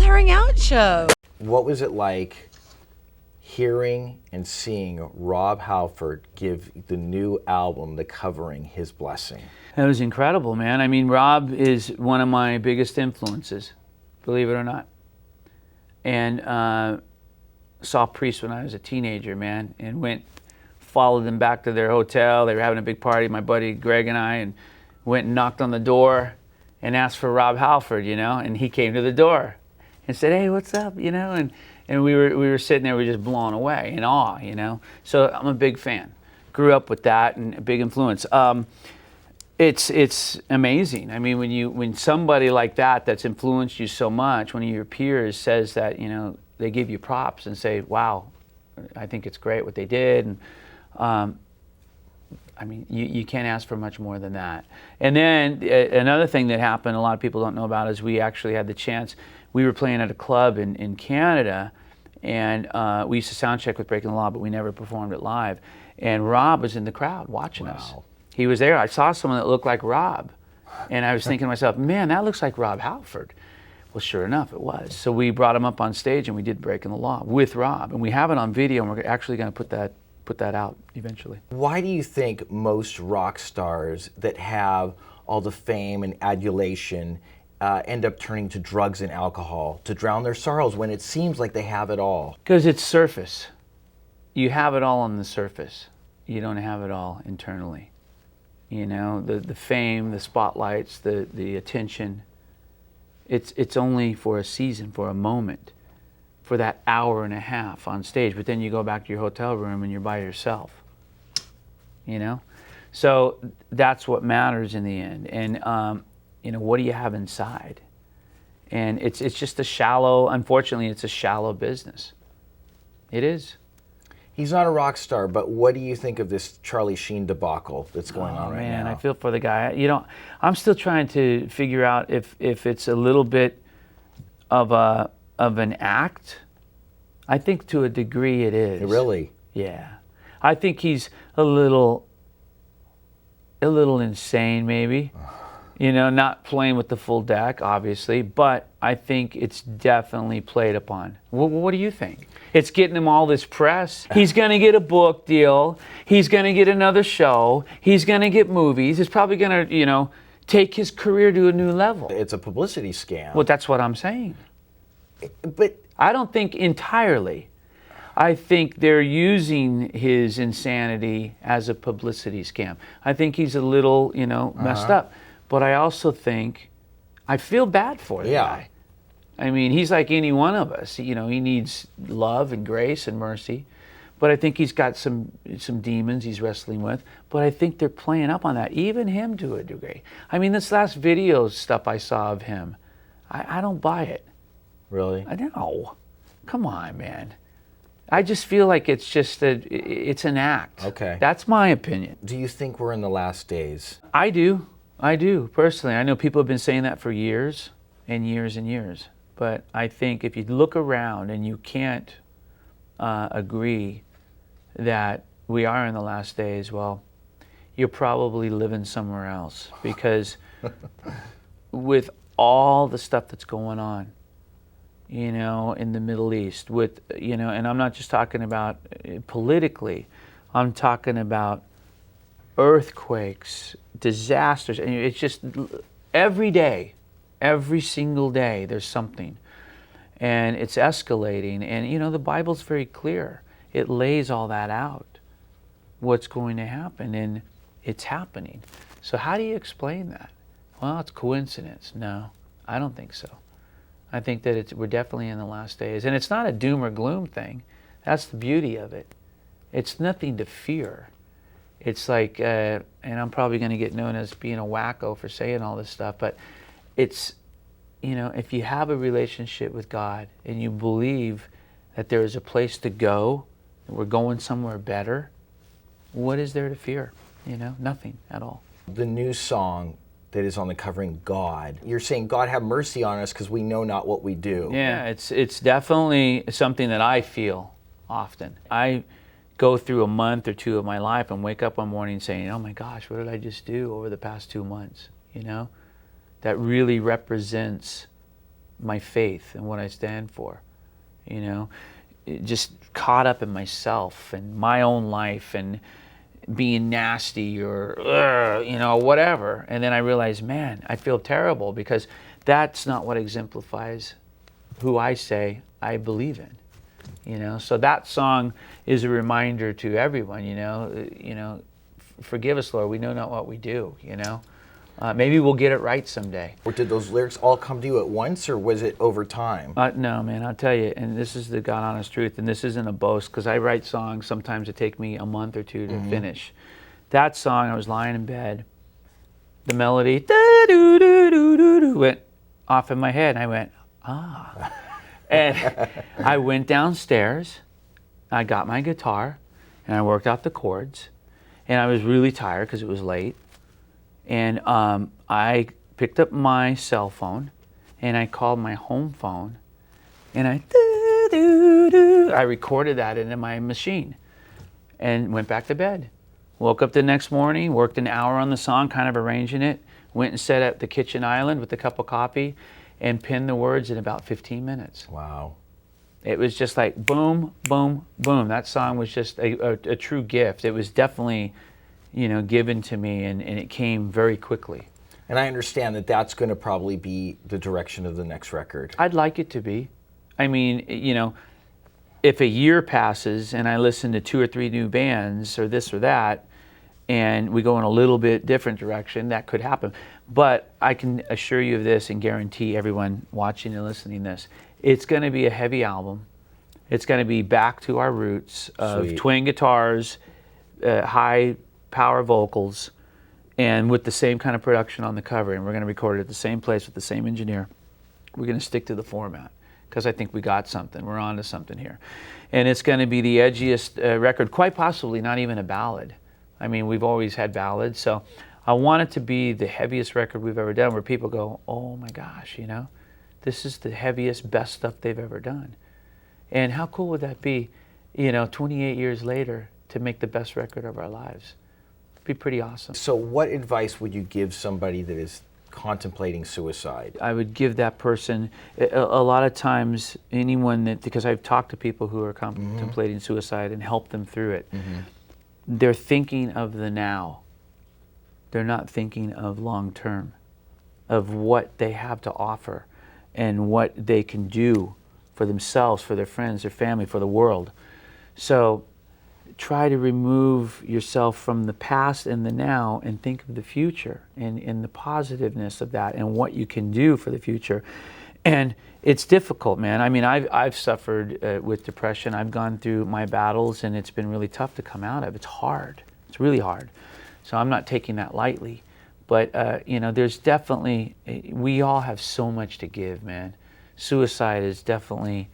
Airing Out show. What was it like hearing and seeing Rob Halford give the new album, The Covering, his blessing? It was incredible, man. I mean, Rob is one of my biggest influences, believe it or not. And saw Priest when I was a teenager, man, and followed them back to their hotel. They were having a big party, my buddy Greg and I, and went and knocked on the door and asked for Rob Halford, you know, and he came to the door and said, "Hey, what's up?" You know, and we were sitting there, we were just blown away in awe, you know. So I'm a big fan. Grew up with that and a big influence. It's amazing. I mean, when somebody like that's influenced you so much, one of your peers says that, you know, they give you props and say, "Wow, I think it's great what they did." And I mean, you can't ask for much more than that. And then another thing that happened, a lot of people don't know about, is we actually had the chance. We were playing at a club in Canada, and we used to sound check with Breaking the Law, but we never performed it live. And Rob was in the crowd watching us. He was there. I saw someone that looked like Rob, and I was thinking to myself, man, that looks like Rob Halford. Well, sure enough, it was. So we brought him up on stage, and we did Breaking the Law with Rob, and we have it on video, and we're actually going to put that out eventually. Why do you think most rock stars that have all the fame and adulation end up turning to drugs and alcohol to drown their sorrows when it seems like they have it all? Because it's surface. You have it all on the surface. You don't have it all internally. You know, the fame, the spotlights, the attention. It's only for a season, for a moment, for that hour and a half on stage. But then you go back to your hotel room and you're by yourself. You know? So that's what matters in the end. And you know, what do you have inside? And it's just a shallow, unfortunately, it's a shallow business. It is. He's not a rock star, but what do you think of this Charlie Sheen debacle that's going on right now? Man, I feel for the guy. You know, I'm still trying to figure out if it's a little bit of an act. I think to a degree it is. Really? Yeah. I think he's a little insane, maybe. You know, not playing with the full deck, obviously, but I think it's definitely played upon. What do you think? It's getting him all this press. He's going to get a book deal. He's going to get another show. He's going to get movies. It's probably going to, you know, take his career to a new level. It's a publicity scam. Well, that's what I'm saying. But I don't think entirely. I think they're using his insanity as a publicity scam. I think he's a little, you know, messed up. But I also think, I feel bad for the guy. I mean, he's like any one of us. You know, he needs love and grace and mercy. But I think he's got some demons he's wrestling with. But I think they're playing up on that, even him to a degree. I mean, this last video stuff I saw of him, I don't buy it. Really? I know. Come on, man. I just feel like it's just it's an act. Okay. That's my opinion. Do you think we're in the last days? I do, personally. I know people have been saying that for years and years and years. But I think if you look around and you can't agree that we are in the last days, well, you're probably living somewhere else. Because with all the stuff that's going on, you know, in the Middle East, with, you know, and I'm not just talking about politically, I'm talking about earthquakes, disasters, and it's just every day, every single day, there's something. And it's escalating. And, you know, the Bible's very clear. It lays all that out, what's going to happen, and it's happening. So how do you explain that? Well, it's coincidence. No, I don't think so. I think that we're definitely in the last days. And it's not a doom or gloom thing. That's the beauty of it. It's nothing to fear. It's like, and I'm probably going to get known as being a wacko for saying all this stuff, but it's, you know, if you have a relationship with God and you believe that there is a place to go, and we're going somewhere better, what is there to fear? You know, nothing at all. The new song that is on the covering, God, you're saying, God have mercy on us because we know not what we do. Yeah, it's definitely something that I feel often. I go through a month or two of my life and wake up one morning saying, oh my gosh, what did I just do over the past 2 months? You know, that really represents my faith and what I stand for, you know, just caught up in myself and my own life and being nasty or, you know, whatever. And then I realized, man, I feel terrible because that's not what exemplifies who I say I believe in, you know. So that song is a reminder to everyone, you know, forgive us, Lord, we know not what we do, you know. Maybe we'll get it right someday. Or did those lyrics all come to you at once, or was it over time? No, man, I'll tell you, and this is the God honest truth, and this isn't a boast, because I write songs, sometimes it take me a month or two to finish. That song, I was lying in bed, the melody da-doo-doo-doo-doo-doo, went off in my head, and I went, ah. And I went downstairs, I got my guitar, and I worked out the chords, and I was really tired because it was late. And I picked up my cell phone and I called my home phone and I recorded that into my machine and went back to bed. Woke up the next morning, worked an hour on the song, kind of arranging it, went and sat at the kitchen island with a cup of coffee and pinned the words in about 15 minutes. Wow. It was just like boom, boom, boom. That song was just a true gift. It was definitely, you know, given to me, and it came very quickly. And I understand that that's going to probably be the direction of the next record. I'd like it to be. I mean, you know, if a year passes and I listen to 2 or 3 new bands or this or that, and we go in a little bit different direction, that could happen. But I can assure you of this and guarantee everyone watching and listening to this, it's going to be a heavy album. It's going to be back to our roots of Sweet. twin guitars, high power vocals, and with the same kind of production on the cover, and we're going to record it at the same place with the same engineer. We're going to stick to the format because I think we got something. We're onto something here. And it's going to be the edgiest record, quite possibly not even a ballad. I mean, we've always had ballads, so I want it to be the heaviest record we've ever done, where people go, oh my gosh, you know, this is the heaviest, best stuff they've ever done. And how cool would that be, you know, 28 years later, to make the best record of our lives? Be pretty awesome. So what advice would you give somebody that is contemplating suicide? I would give that person, a lot of times, anyone that, because I've talked to people who are contemplating suicide and helped them through it, they're thinking of the now. They're not thinking of long term, of what they have to offer and what they can do for themselves, for their friends, their family, for the world. So try to remove yourself from the past and the now and think of the future and the positiveness of that and what you can do for the future. And it's difficult, man. I mean, I've suffered with depression. I've gone through my battles, and it's been really tough to come out of. It's hard. It's really hard. So I'm not taking that lightly. But, you know, there's definitely, we all have so much to give, man. Suicide is definitely,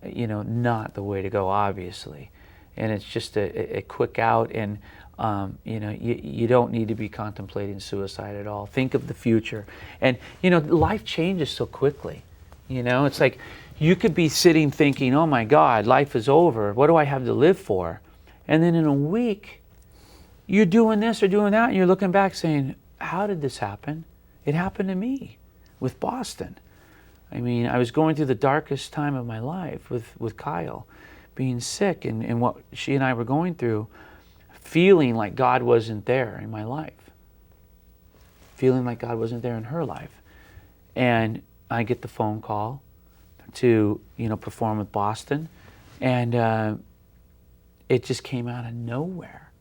you know, not the way to go, obviously. And it's just a quick out, and you know, you don't need to be contemplating suicide at all. Think of the future. And you know, life changes so quickly. You know, it's like you could be sitting thinking, oh my God, life is over. What do I have to live for? And then in a week, you're doing this or doing that, and you're looking back saying, how did this happen? It happened to me with Boston. I mean, I was going through the darkest time of my life with Kyle, being sick, and what she and I were going through, feeling like God wasn't there in my life, feeling like God wasn't there in her life. And I get the phone call to, you know, perform with Boston, and it just came out of nowhere.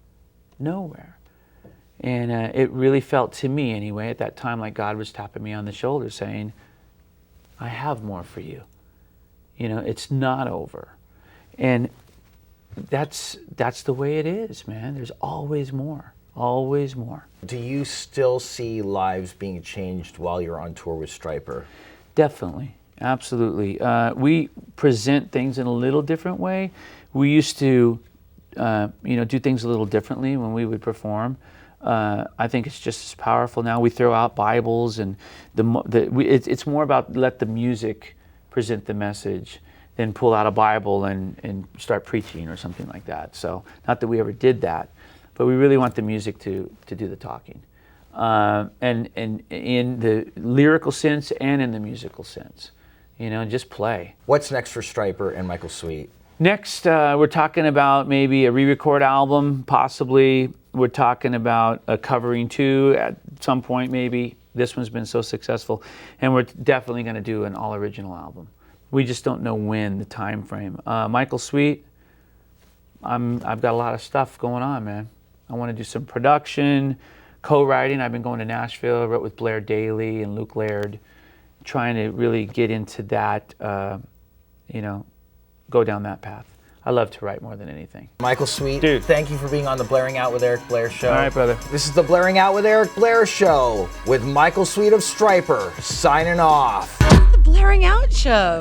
And it really felt, to me anyway, at that time, like God was tapping me on the shoulder saying, I have more for you. You know, it's not over. And that's the way it is, man. There's always more, always more. Do you still see lives being changed while you're on tour with STRYPER? Definitely, absolutely. We present things in a little different way. We used to, you know, do things a little differently when we would perform. I think it's just as powerful now. We throw out Bibles, and it's more about let the music present the message than pull out a Bible and start preaching or something like that. So, not that we ever did that, but we really want the music to do the talking. And in the lyrical sense and in the musical sense. You know, just play. What's next for Stryper and Michael Sweet? Next, we're talking about maybe a re-record album, possibly. We're talking about a covering two at some point, maybe. This one's been so successful. And we're definitely going to do an all-original album. We just don't know when, the time frame. Michael Sweet, I've got a lot of stuff going on, man. I want to do some production, co-writing. I've been going to Nashville. I wrote with Blair Daly and Luke Laird, trying to really get into that, you know, go down that path. I love to write more than anything. Michael Sweet, Dude. Thank you for being on the Blairing Out with Eric Blair show. All right, brother. This is the Blairing Out with Eric Blair show with Michael Sweet of Stryper signing off. The Blairing Out Show.